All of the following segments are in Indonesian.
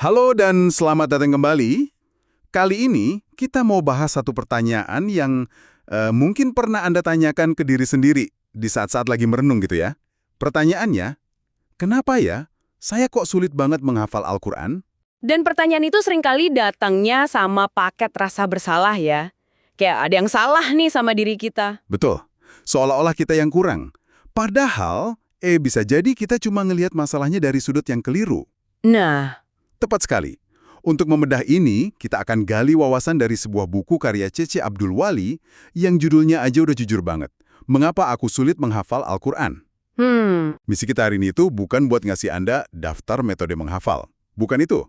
Halo dan selamat datang kembali. Kali ini kita mau bahas satu pertanyaan yang mungkin pernah Anda tanyakan ke diri sendiri di saat-saat lagi merenung gitu ya. Pertanyaannya, kenapa ya saya kok sulit banget menghafal Al-Quran? Dan pertanyaan itu seringkali datangnya sama paket rasa bersalah ya. Kayak ada yang salah nih sama diri kita. Betul, seolah-olah kita yang kurang. Padahal, bisa jadi kita cuma ngelihat masalahnya dari sudut yang keliru. Nah, Tepat sekali. Untuk membedah ini, kita akan gali wawasan dari sebuah buku karya Cece Abdul Wali yang judulnya aja udah jujur banget. Mengapa aku sulit menghafal Al-Quran? Misi kita hari ini itu bukan buat ngasih Anda daftar metode menghafal. Bukan itu.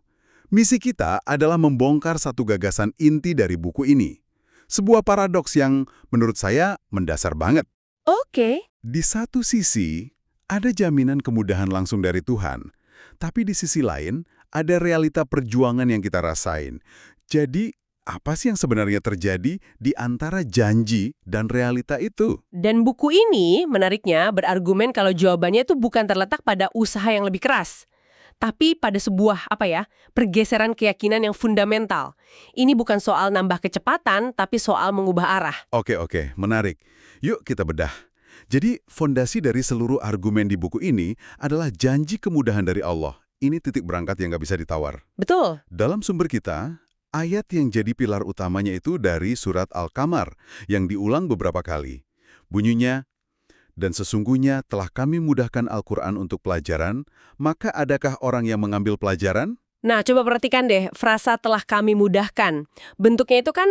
Misi kita adalah membongkar satu gagasan inti dari buku ini. Sebuah paradoks yang menurut saya mendasar banget. oke. Di satu sisi, ada jaminan kemudahan langsung dari Tuhan. Tapi di sisi lain, ada realita perjuangan yang kita rasain. Jadi, apa sih yang sebenarnya terjadi di antara janji dan realita itu? Dan buku ini menariknya berargumen kalau jawabannya itu bukan terletak pada usaha yang lebih keras. Tapi pada sebuah, pergeseran keyakinan yang fundamental. Ini bukan soal nambah kecepatan, tapi soal mengubah arah. Oke, menarik. Yuk kita bedah. Jadi, fondasi dari seluruh argumen di buku ini adalah janji kemudahan dari Allah. Ini titik berangkat yang nggak bisa ditawar. Betul. Dalam sumber kita, ayat yang jadi pilar utamanya itu dari surat Al-Qamar yang diulang beberapa kali. Bunyinya, dan sesungguhnya telah kami mudahkan Al-Quran untuk pelajaran, maka adakah orang yang mengambil pelajaran? Nah, coba perhatikan deh, frasa telah kami mudahkan. Bentuknya itu kan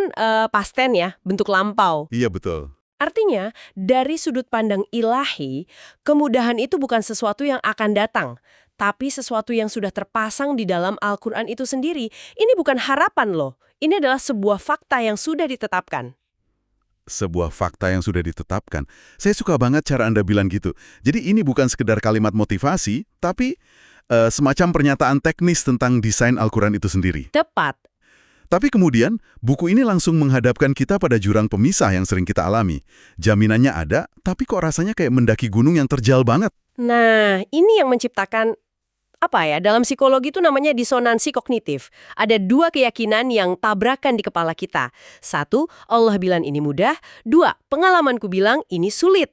past tense ya, bentuk lampau. Iya betul. Artinya, dari sudut pandang ilahi, kemudahan itu bukan sesuatu yang akan datang, tapi sesuatu yang sudah terpasang di dalam Al-Quran itu sendiri. Ini bukan harapan loh, ini adalah sebuah fakta yang sudah ditetapkan. Sebuah fakta yang sudah ditetapkan. Saya suka banget cara Anda bilang gitu. Jadi ini bukan sekedar kalimat motivasi, tapi semacam pernyataan teknis tentang desain Al-Quran itu sendiri. Tepat. Tapi kemudian, buku ini langsung menghadapkan kita pada jurang pemisah yang sering kita alami. Jaminannya ada, tapi kok rasanya kayak mendaki gunung yang terjal banget. Nah, ini yang menciptakan dalam psikologi itu namanya disonansi kognitif. Ada dua keyakinan yang tabrakan di kepala kita. Satu, Allah bilang ini mudah. Dua, pengalamanku bilang ini sulit.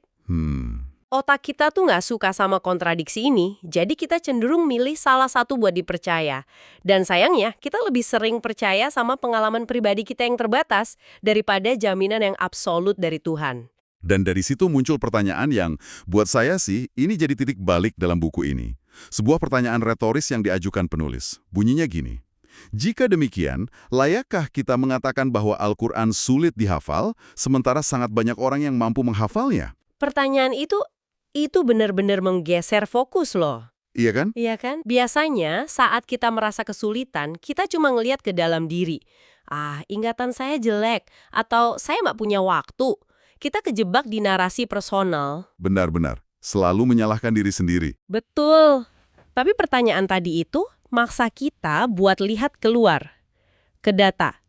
Otak kita tuh nggak suka sama kontradiksi ini, jadi kita cenderung milih salah satu buat dipercaya. Dan sayangnya, kita lebih sering percaya sama pengalaman pribadi kita yang terbatas daripada jaminan yang absolut dari Tuhan. Dan dari situ muncul pertanyaan yang, buat saya sih, ini jadi titik balik dalam buku ini. Sebuah pertanyaan retoris yang diajukan penulis. Bunyinya gini, jika demikian, layakkah kita mengatakan bahwa Al-Quran sulit dihafal, sementara sangat banyak orang yang mampu menghafalnya? Pertanyaan itu benar-benar menggeser fokus loh. Iya kan? Iya kan? Biasanya saat kita merasa kesulitan, kita cuma ngelihat ke dalam diri. Ingatan saya jelek, atau saya nggak punya waktu. Kita kejebak di narasi personal. Benar-benar. Selalu menyalahkan diri sendiri. Betul. Tapi pertanyaan tadi itu maksa kita buat lihat keluar. Ke data.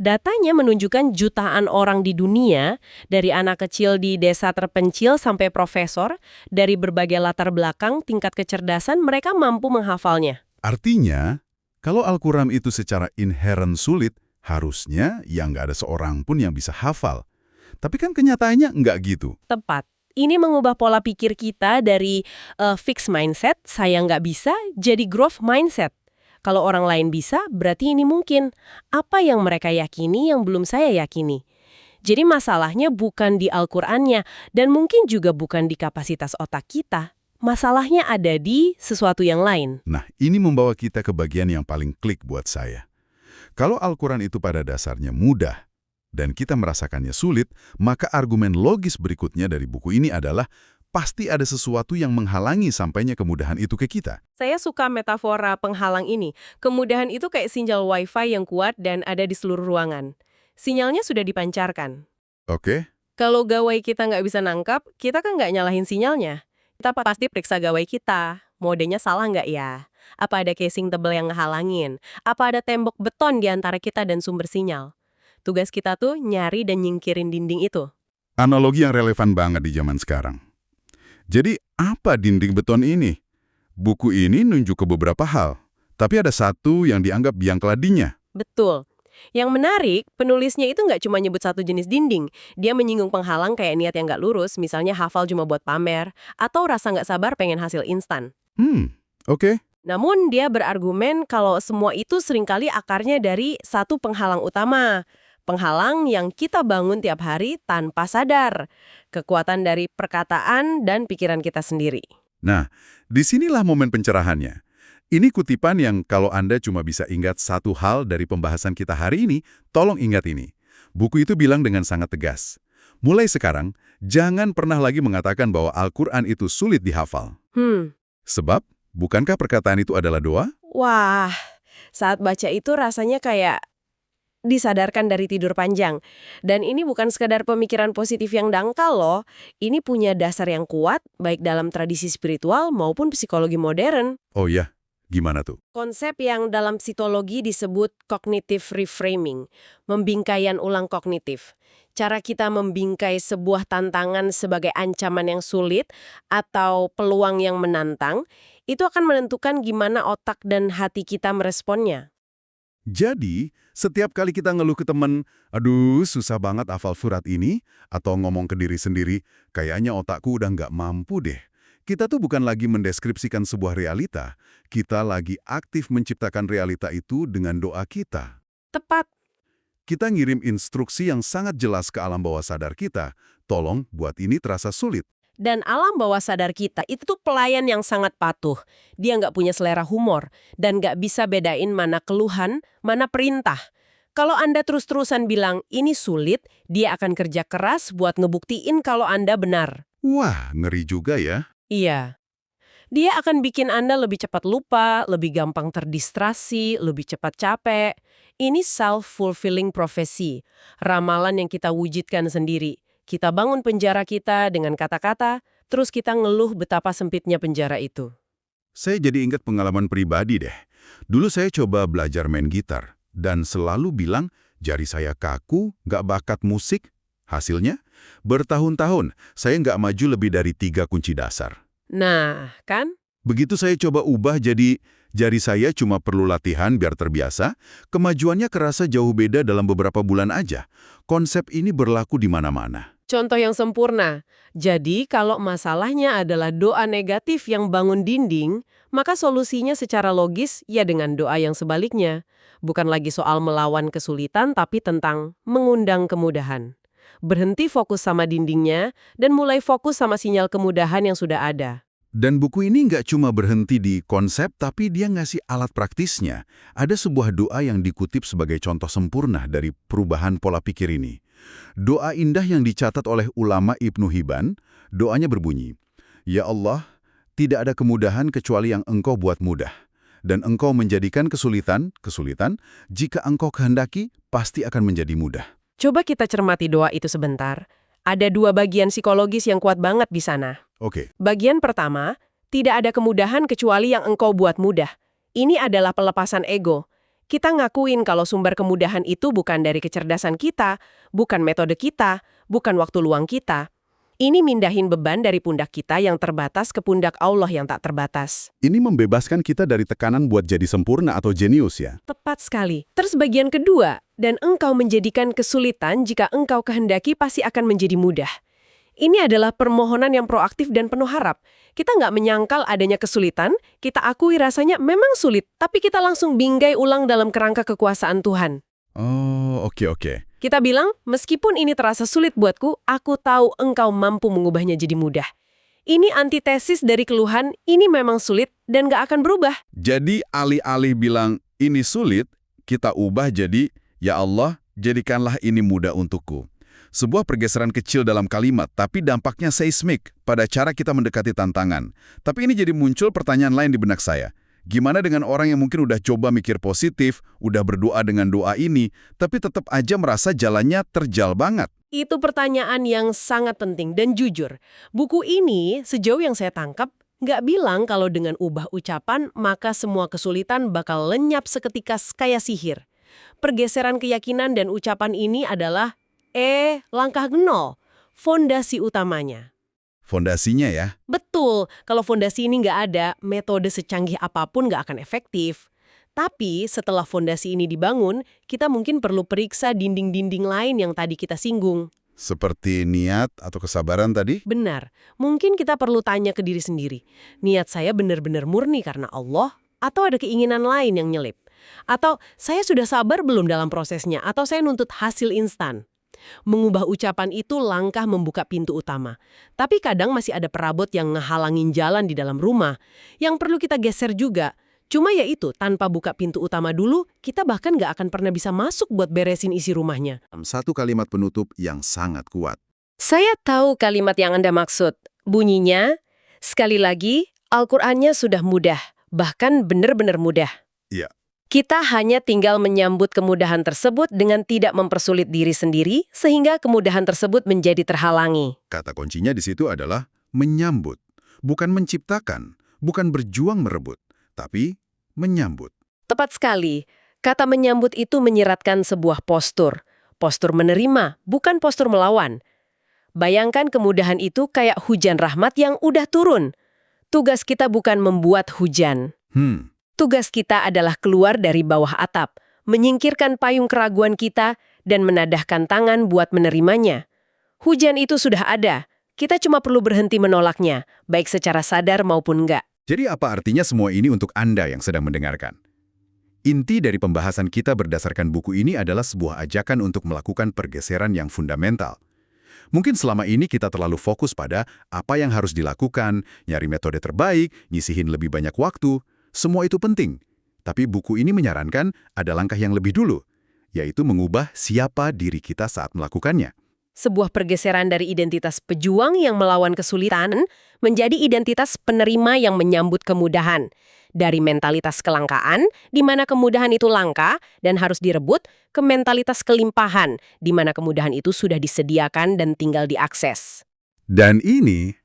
Datanya menunjukkan jutaan orang di dunia, dari anak kecil di desa terpencil sampai profesor, dari berbagai latar belakang, tingkat kecerdasan, mereka mampu menghafalnya. Artinya, kalau Al-Quran itu secara inheren sulit, harusnya ya nggak ada seorang pun yang bisa hafal. Tapi kan kenyataannya nggak gitu. Tepat. Ini mengubah pola pikir kita dari fixed mindset, saya nggak bisa, jadi growth mindset. Kalau orang lain bisa, berarti ini mungkin. Apa yang mereka yakini yang belum saya yakini? Jadi masalahnya bukan di Al-Qur'annya, dan mungkin juga bukan di kapasitas otak kita. Masalahnya ada di sesuatu yang lain. Nah, ini membawa kita ke bagian yang paling klik buat saya. Kalau Al-Quran itu pada dasarnya mudah, dan kita merasakannya sulit, maka argumen logis berikutnya dari buku ini adalah pasti ada sesuatu yang menghalangi sampainya kemudahan itu ke kita. Saya suka metafora penghalang ini. Kemudahan itu kayak sinyal Wi-Fi yang kuat dan ada di seluruh ruangan. Sinyalnya sudah dipancarkan. Oke? Kalau gawai kita nggak bisa nangkap, kita kan nggak nyalahin sinyalnya. Kita pasti periksa gawai kita. Modenya salah nggak ya? Apa ada casing tebal yang ngehalangin? Apa ada tembok beton di antara kita dan sumber sinyal? Tugas kita tuh nyari dan nyingkirin dinding itu. Analogi yang relevan banget di zaman sekarang. Jadi, apa dinding beton ini? Buku ini nunjuk ke beberapa hal. Tapi ada satu yang dianggap biang keladinya. Betul. Yang menarik, penulisnya itu nggak cuma nyebut satu jenis dinding. Dia menyinggung penghalang kayak niat yang nggak lurus, misalnya hafal cuma buat pamer, atau rasa nggak sabar pengen hasil instan. Oke. Namun dia berargumen kalau semua itu seringkali akarnya dari satu penghalang utama. Penghalang yang kita bangun tiap hari tanpa sadar. Kekuatan dari perkataan dan pikiran kita sendiri. Nah, disinilah momen pencerahannya. Ini kutipan yang kalau Anda cuma bisa ingat satu hal dari pembahasan kita hari ini, tolong ingat ini. Buku itu bilang dengan sangat tegas. Mulai sekarang, jangan pernah lagi mengatakan bahwa Al-Quran itu sulit dihafal. Sebab, bukankah perkataan itu adalah doa? Wah, saat baca itu rasanya kayak disadarkan dari tidur panjang. Dan ini bukan sekadar pemikiran positif yang dangkal loh. Ini punya dasar yang kuat, baik dalam tradisi spiritual maupun psikologi modern. Oh iya, gimana tuh? Konsep yang dalam psikologi disebut cognitive reframing, membingkaian ulang kognitif. Cara kita membingkai sebuah tantangan sebagai ancaman yang sulit atau peluang yang menantang, itu akan menentukan gimana otak dan hati kita meresponnya. Jadi, setiap kali kita ngeluh ke teman, aduh susah banget hafal surat ini, atau ngomong ke diri sendiri, kayaknya otakku udah nggak mampu deh. Kita tuh bukan lagi mendeskripsikan sebuah realita, kita lagi aktif menciptakan realita itu dengan doa kita. Tepat. Kita ngirim instruksi yang sangat jelas ke alam bawah sadar kita, tolong buat ini terasa sulit. Dan alam bawah sadar kita itu tuh pelayan yang sangat patuh. Dia nggak punya selera humor dan nggak bisa bedain mana keluhan, mana perintah. Kalau Anda terus-terusan bilang ini sulit, dia akan kerja keras buat ngebuktiin kalau Anda benar. Wah, ngeri juga ya. Iya. Dia akan bikin Anda lebih cepat lupa, lebih gampang terdistrasi, lebih cepat capek. Ini self-fulfilling prophecy, ramalan yang kita wujudkan sendiri. Kita bangun penjara kita dengan kata-kata, terus kita ngeluh betapa sempitnya penjara itu. Saya jadi ingat pengalaman pribadi deh. Dulu saya coba belajar main gitar, dan selalu bilang jari saya kaku, nggak bakat musik. Hasilnya, bertahun-tahun saya nggak maju lebih dari 3 kunci dasar. Nah, kan? Begitu saya coba ubah jadi jari saya cuma perlu latihan biar terbiasa, kemajuannya kerasa jauh beda dalam beberapa bulan aja. Konsep ini berlaku di mana-mana. Contoh yang sempurna. Jadi, kalau masalahnya adalah doa negatif yang bangun dinding, maka solusinya secara logis ya dengan doa yang sebaliknya. Bukan lagi soal melawan kesulitan, tapi tentang mengundang kemudahan. Berhenti fokus sama dindingnya, dan mulai fokus sama sinyal kemudahan yang sudah ada. Dan buku ini nggak cuma berhenti di konsep, tapi dia ngasih alat praktisnya. Ada sebuah doa yang dikutip sebagai contoh sempurna dari perubahan pola pikir ini. Doa indah yang dicatat oleh ulama Ibnu Hibban, doanya berbunyi, Ya Allah, tidak ada kemudahan kecuali yang Engkau buat mudah. Dan Engkau menjadikan kesulitan, jika Engkau kehendaki, pasti akan menjadi mudah. Coba kita cermati doa itu sebentar. Ada 2 bagian psikologis yang kuat banget di sana. Oke. Bagian pertama, tidak ada kemudahan kecuali yang Engkau buat mudah. Ini adalah pelepasan ego. Kita ngakuin kalau sumber kemudahan itu bukan dari kecerdasan kita, bukan metode kita, bukan waktu luang kita. Ini mindahin beban dari pundak kita yang terbatas ke pundak Allah yang tak terbatas. Ini membebaskan kita dari tekanan buat jadi sempurna atau jenius ya? Tepat sekali. Terus bagian kedua, dan Engkau menjadikan kesulitan jika Engkau kehendaki pasti akan menjadi mudah. Ini adalah permohonan yang proaktif dan penuh harap. Kita nggak menyangkal adanya kesulitan, kita akui rasanya memang sulit, tapi kita langsung bingkai ulang dalam kerangka kekuasaan Tuhan. Oh, oke. Kita bilang, meskipun ini terasa sulit buatku, aku tahu Engkau mampu mengubahnya jadi mudah. Ini antitesis dari keluhan, ini memang sulit dan nggak akan berubah. Jadi alih-alih bilang ini sulit, kita ubah jadi, Ya Allah, jadikanlah ini mudah untukku. Sebuah pergeseran kecil dalam kalimat, tapi dampaknya seismik pada cara kita mendekati tantangan. Tapi ini jadi muncul pertanyaan lain di benak saya. Gimana dengan orang yang mungkin udah coba mikir positif, udah berdoa dengan doa ini, tapi tetap aja merasa jalannya terjal banget? Itu pertanyaan yang sangat penting dan jujur. Buku ini, sejauh yang saya tangkap, nggak bilang kalau dengan ubah ucapan, maka semua kesulitan bakal lenyap seketika kayak sihir. Pergeseran keyakinan dan ucapan ini adalah langkah 0, fondasi utamanya. Fondasinya ya? Betul, kalau fondasi ini nggak ada, metode secanggih apapun nggak akan efektif. Tapi setelah fondasi ini dibangun, kita mungkin perlu periksa dinding-dinding lain yang tadi kita singgung. Seperti niat atau kesabaran tadi? Benar, mungkin kita perlu tanya ke diri sendiri. Niat saya benar-benar murni karena Allah? Atau ada keinginan lain yang nyelip? Atau saya sudah sabar belum dalam prosesnya? Atau saya nuntut hasil instan? Mengubah ucapan itu langkah membuka pintu utama. Tapi kadang masih ada perabot yang ngehalangin jalan di dalam rumah, yang perlu kita geser juga. Cuma ya itu, tanpa buka pintu utama dulu, kita bahkan nggak akan pernah bisa masuk buat beresin isi rumahnya. Satu kalimat penutup yang sangat kuat. Saya tahu kalimat yang Anda maksud. Bunyinya, sekali lagi, Al-Qur'annya sudah mudah, bahkan benar-benar mudah. Iya. Kita hanya tinggal menyambut kemudahan tersebut dengan tidak mempersulit diri sendiri, sehingga kemudahan tersebut menjadi terhalangi. Kata kuncinya di situ adalah menyambut. Bukan menciptakan, bukan berjuang merebut, tapi menyambut. Tepat sekali. Kata menyambut itu menyiratkan sebuah postur. Postur menerima, bukan postur melawan. Bayangkan kemudahan itu kayak hujan rahmat yang udah turun. Tugas kita bukan membuat hujan. Tugas kita adalah keluar dari bawah atap, menyingkirkan payung keraguan kita, dan menadahkan tangan buat menerimanya. Hujan itu sudah ada. Kita cuma perlu berhenti menolaknya, baik secara sadar maupun enggak. Jadi apa artinya semua ini untuk Anda yang sedang mendengarkan? Inti dari pembahasan kita berdasarkan buku ini adalah sebuah ajakan untuk melakukan pergeseran yang fundamental. Mungkin selama ini kita terlalu fokus pada apa yang harus dilakukan, nyari metode terbaik, nyisihin lebih banyak waktu. Semua itu penting. Tapi buku ini menyarankan ada langkah yang lebih dulu, yaitu mengubah siapa diri kita saat melakukannya. Sebuah pergeseran dari identitas pejuang yang melawan kesulitan menjadi identitas penerima yang menyambut kemudahan. Dari mentalitas kelangkaan, di mana kemudahan itu langka dan harus direbut, ke mentalitas kelimpahan, di mana kemudahan itu sudah disediakan dan tinggal diakses. Dan ini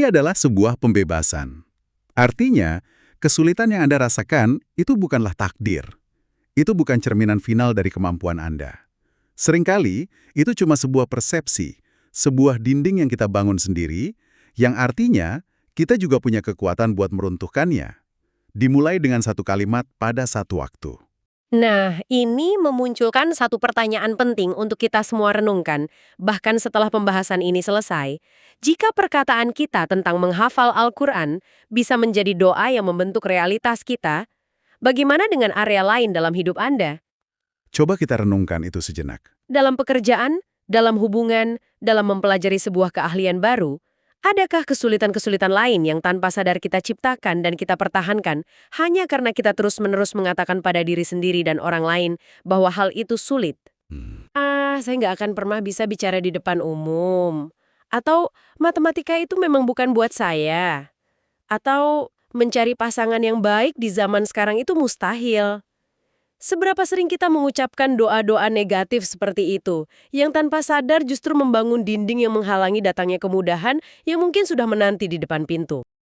adalah sebuah pembebasan. Artinya, kesulitan yang Anda rasakan itu bukanlah takdir. Itu bukan cerminan final dari kemampuan Anda. Seringkali, itu cuma sebuah persepsi, sebuah dinding yang kita bangun sendiri, yang artinya kita juga punya kekuatan buat meruntuhkannya. Dimulai dengan satu kalimat pada satu waktu. Nah, ini memunculkan satu pertanyaan penting untuk kita semua renungkan, bahkan setelah pembahasan ini selesai. Jika perkataan kita tentang menghafal Al-Quran bisa menjadi doa yang membentuk realitas kita, bagaimana dengan area lain dalam hidup Anda? Coba kita renungkan itu sejenak. Dalam pekerjaan, dalam hubungan, dalam mempelajari sebuah keahlian baru, adakah kesulitan-kesulitan lain yang tanpa sadar kita ciptakan dan kita pertahankan hanya karena kita terus-menerus mengatakan pada diri sendiri dan orang lain bahwa hal itu sulit? Saya nggak akan pernah bisa bicara di depan umum. Atau matematika itu memang bukan buat saya. Atau mencari pasangan yang baik di zaman sekarang itu mustahil. Seberapa sering kita mengucapkan doa-doa negatif seperti itu, yang tanpa sadar justru membangun dinding yang menghalangi datangnya kemudahan yang mungkin sudah menanti di depan pintu.